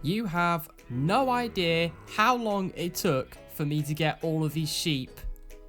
You have no idea how long it took for me to get all of these sheep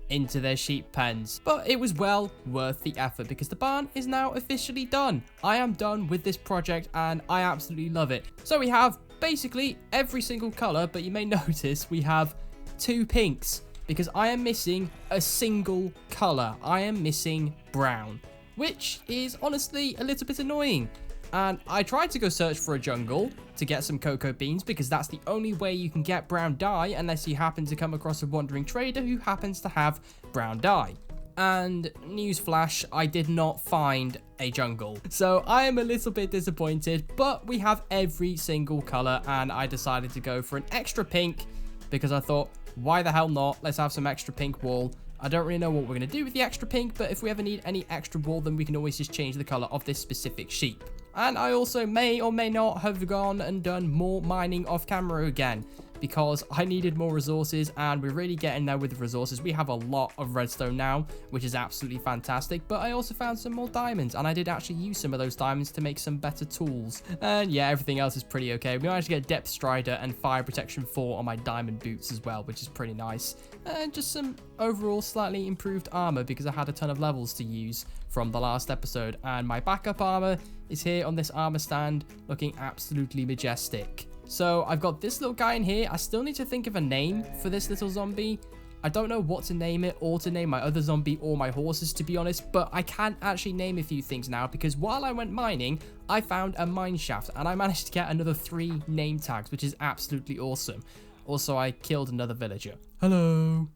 into their sheep pens, but it was well worth the effort because the barn is now officially done. I am done with this project and I absolutely love it. So we have basically every single color, but you may notice we have 2 pinks because I am missing a single color. I am missing brown, which is honestly a little bit annoying. And I tried to go search for a jungle to get some cocoa beans because that's the only way you can get brown dye unless you happen to come across a wandering trader who happens to have brown dye. And newsflash, I did not find a jungle. So I am a little bit disappointed, but we have every single color and I decided to go for an extra pink because I thought, why the hell not? Let's have some extra pink wool. I don't really know what we're going to do with the extra pink, but if we ever need any extra wool, then we can always just change the color of this specific sheep. And I also may or may not have gone and done more mining off camera again because I needed more resources and we're really getting there with the resources. We have a lot of redstone now, which is absolutely fantastic, but I also found some more diamonds and I did actually use some of those diamonds to make some better tools. And yeah, everything else is pretty okay. We managed to get depth strider and fire protection 4 on my diamond boots as well, which is pretty nice. And just some overall slightly improved armor because I had a ton of levels to use from the last episode, and my backup armor is here on this armor stand looking absolutely majestic. So I've got this little guy in here. I still need to think of a name for this little zombie. I don't know what to name it or to name my other zombie or my horses, to be honest, but I can actually name a few things now because while I went mining, I found a mine shaft and I managed to get another 3 name tags, which is absolutely awesome. Also, I killed another villager. Hello.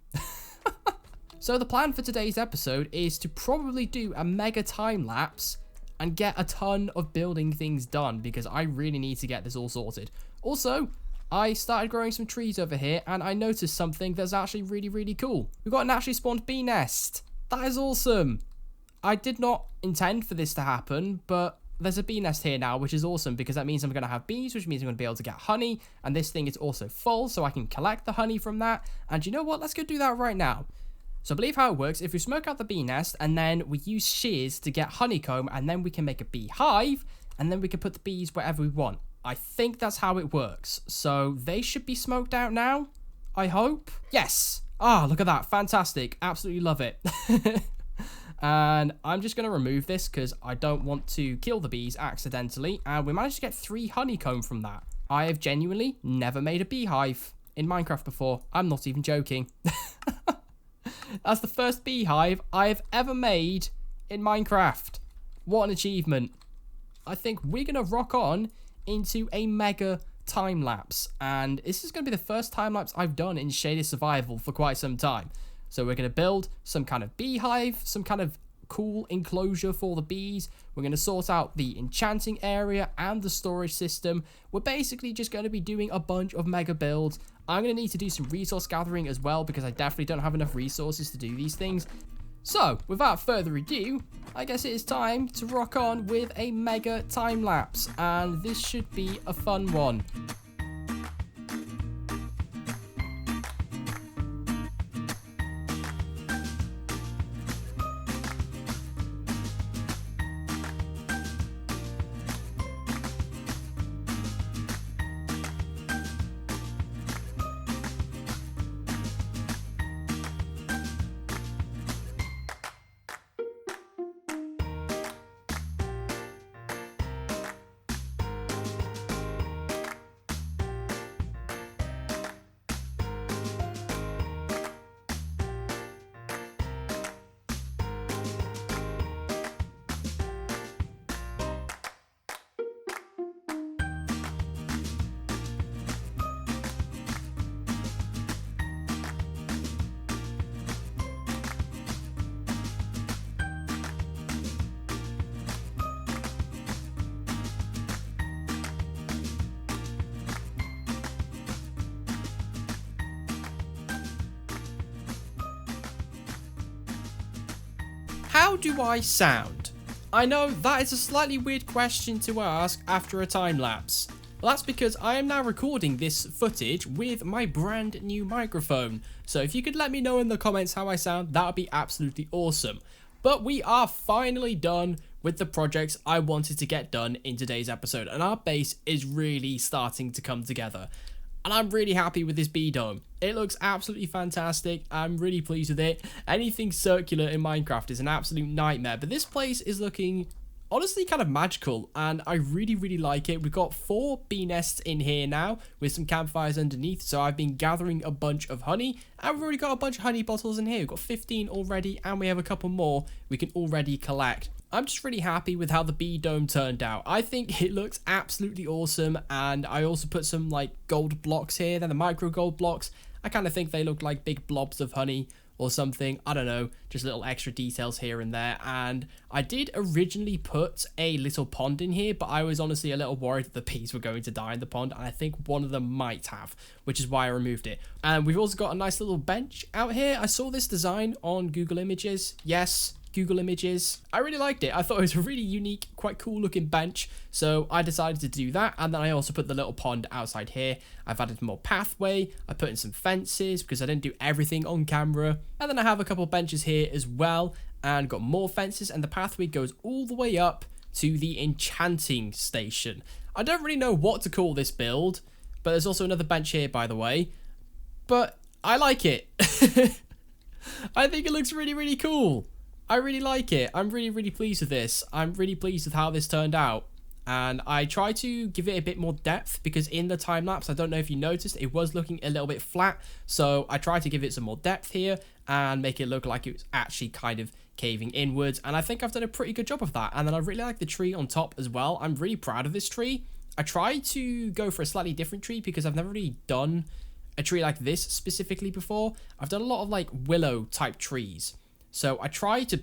So the plan for today's episode is to probably do a mega time lapse and get a ton of building things done because I really need to get this all sorted. Also, I started growing some trees over here and I noticed something that's actually really, really cool. We've got a naturally spawned bee nest. That is awesome. I did not intend for this to happen, but there's a bee nest here now, which is awesome because that means I'm going to have bees, which means I'm going to be able to get honey. And this thing is also full, so I can collect the honey from that. And you know what? Let's go do that right now. So I believe how it works, if we smoke out the bee nest and then we use shears to get honeycomb and then we can make a bee hive and then we can put the bees wherever we want. I think that's how it works. So they should be smoked out now, I hope. Yes. Ah, look at that. Fantastic. Absolutely love it. And I'm just going to remove this because I don't want to kill the bees accidentally. And we managed to get 3 honeycomb from that. I have genuinely never made a beehive in Minecraft before. I'm not even joking. That's the first beehive I've ever made in Minecraft. What an achievement. I think we're going to rock on into a mega time lapse. And this is going to be the first time lapse I've done in Shaded Survival for quite some time. So we're going to build some kind of beehive, some kind of cool enclosure for the bees. We're going to sort out the enchanting area and the storage system. We're basically just going to be doing a bunch of mega builds. I'm going to need to do some resource gathering as well because I definitely don't have enough resources to do these things. So, without further ado, I guess it is time to rock on with a mega time lapse, and this should be a fun one. How do I sound? I know that is a slightly weird question to ask after a time lapse. Well, that's because I am now recording this footage with my brand new microphone. So if you could let me know in the comments how I sound, that would be absolutely awesome. But we are finally done with the projects I wanted to get done in today's episode, and our base is really starting to come together. And I'm really happy with this bee dome. It looks absolutely fantastic. I'm really pleased with it. Anything circular in Minecraft is an absolute nightmare, but this place is looking honestly kind of magical, and I really, really like it. We've got 4 bee nests in here now with some campfires underneath, so I've been gathering a bunch of honey, and we've already got a bunch of honey bottles in here. We've got 15 already, and we have a couple more we can already collect. I'm just really happy with how the bee dome turned out. I think it looks absolutely awesome, and I also put some like gold blocks here. They're the micro gold blocks. I kind of think they look like big blobs of honey or something. I don't know, just little extra details here and there. And I did originally put a little pond in here, but I was honestly a little worried that the bees were going to die in the pond, and I think one of them might have, which is why I removed it. And we've also got a nice little bench out here. I saw this design on Google Images. Yes, Google Images. I really liked it. I thought it was a really unique, quite cool looking bench, so I decided to do that. And then I also put the little pond outside here. I've added more pathway. I put in some fences because I didn't do everything on camera. And then I have a couple benches here as well, and got more fences, and the pathway goes all the way up to the enchanting station. I don't really know what to call this build, but there's also another bench here, by the way, but I like it. I think it looks really, really cool. I really like it. I'm really, really pleased with this. I'm really pleased with how this turned out. And I try to give it a bit more depth because in the time lapse, I don't know if you noticed, it was looking a little bit flat. So I tried to give it some more depth here and make it look like it was actually kind of caving inwards. And I think I've done a pretty good job of that. And then I really like the tree on top as well. I'm really proud of this tree. I tried to go for a slightly different tree because I've never really done a tree like this specifically before. I've done a lot of like willow type trees. So I tried to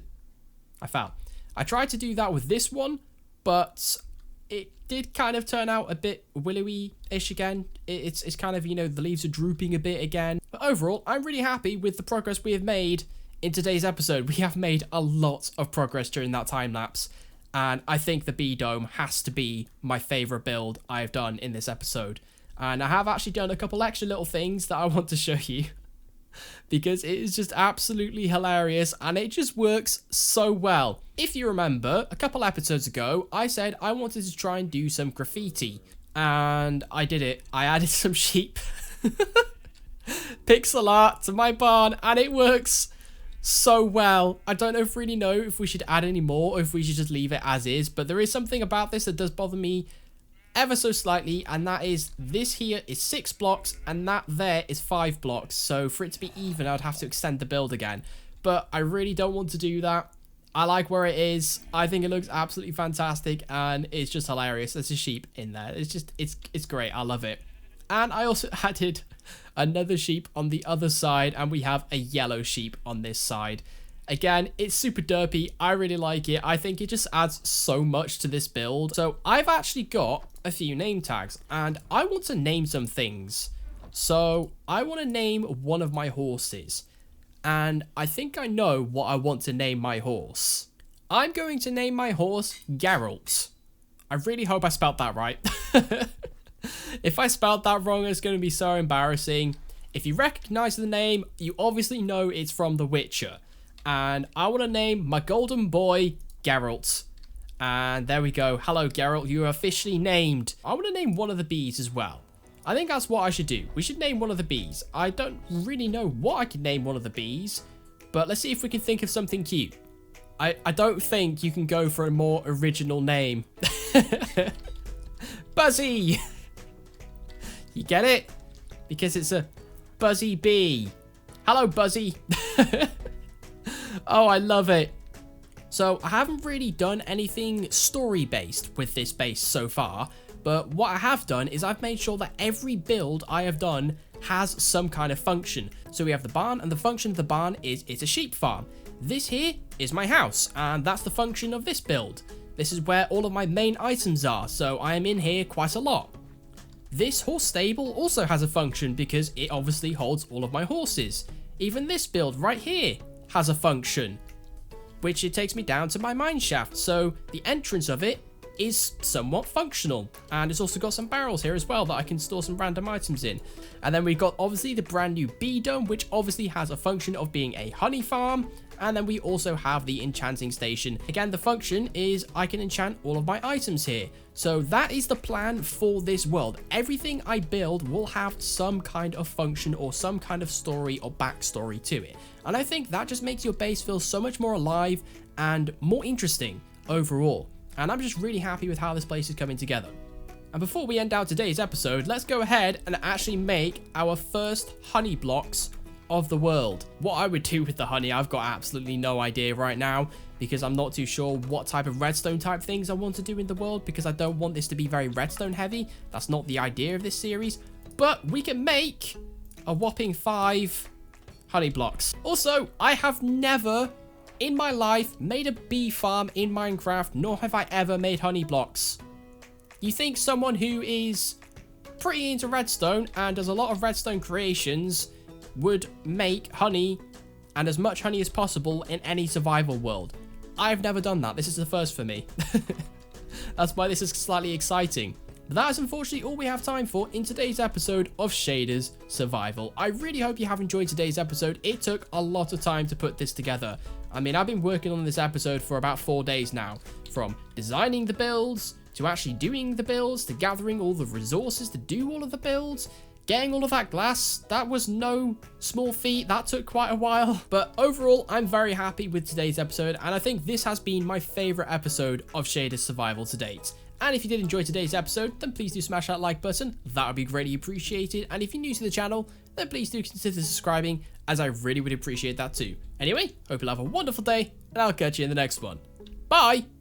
do that with this one, but it did kind of turn out a bit willowy-ish again. It's kind of, you know, the leaves are drooping a bit again. But overall, I'm really happy with the progress we have made in today's episode. We have made a lot of progress during that time lapse, and I think the bee dome has to be my favorite build I've done in this episode. And I have actually done a couple extra little things that I want to show you, because it is just absolutely hilarious and it just works so well. If you remember, a couple episodes ago, I said I wanted to try and do some graffiti, and I did it. I added some sheep pixel art to my barn, and it works so well. I don't really know if we should add any more or if we should just leave it as is, but there is something about this that does bother me ever so slightly, and that is this here is 6 blocks and that there is 5 blocks. So for it to be even, I'd have to extend the build again, but I really don't want to do that. I like where it is. I think it looks absolutely fantastic and it's just hilarious. There's a sheep in there. It's just it's great. I love it. And I also added another sheep on the other side, and we have a yellow sheep on this side. Again, it's super derpy. I really like it. I think it just adds so much to this build. So I've actually got a few name tags, and I want to name some things. So I want to name one of my horses, and I think I know what I want to name my horse. I'm going to name my horse Geralt. I really hope I spelled that right. If I spelled that wrong, it's going to be so embarrassing. If you recognize the name, you obviously know it's from The Witcher. And I want to name my golden boy Geralt. And there we go. Hello, Geralt. You are officially named. I want to name one of the bees as well. I think that's what I should do. We should name one of the bees. I don't really know what I can name one of the bees, but let's see if we can think of something cute. I don't think you can go for a more original name. Buzzy! You get it? Because it's a buzzy bee. Hello, Buzzy. Oh, I love it. So I haven't really done anything story-based with this base so far, but what I have done is I've made sure that every build I have done has some kind of function. So we have the barn, and the function of the barn is it's a sheep farm. This here is my house, and that's the function of this build. This is where all of my main items are, so I am in here quite a lot. This horse stable also has a function because it obviously holds all of my horses. Even this build right here has a function, which it takes me down to my mine shaft, so the entrance of it is somewhat functional. And it's also got some barrels here as well that I can store some random items in. And then we've got obviously the brand new bee dome, which obviously has a function of being a honey farm. And then we also have the enchanting station. Again, the function is I can enchant all of my items here. So that is the plan for this world. Everything I build will have some kind of function or some kind of story or backstory to it. And I think that just makes your base feel so much more alive and more interesting overall. And I'm just really happy with how this place is coming together. And before we end out today's episode, let's go ahead and actually make our first honey blocks of the world. What I would do with the honey, I've got absolutely no idea right now, because I'm not too sure what type of redstone type things I want to do in the world, because I don't want this to be very redstone heavy. That's not the idea of this series, but we can make a whopping 5 honey blocks. Also, I have never in my life made a bee farm in Minecraft, nor have I ever made honey blocks. You think someone who is pretty into redstone and does a lot of redstone creations would make honey and as much honey as possible in any survival world? I've never done that. This is the first for me. That's why this is slightly exciting. But that is unfortunately all we have time for in today's episode of Shaders Survival. I really hope you have enjoyed today's episode. It took a lot of time to put this together. I mean, I've been working on this episode for about 4 days now. From designing the builds, to actually doing the builds, to gathering all the resources to do all of the builds, getting all of that glass. That was no small feat. That took quite a while. But overall, I'm very happy with today's episode, and I think this has been my favorite episode of Shaders Survival to date. And if you did enjoy today's episode, then please do smash that like button. That would be greatly appreciated. And if you're new to the channel, then please do consider subscribing, as I really would appreciate that too. Anyway, hope you'll have a wonderful day, and I'll catch you in the next one. Bye!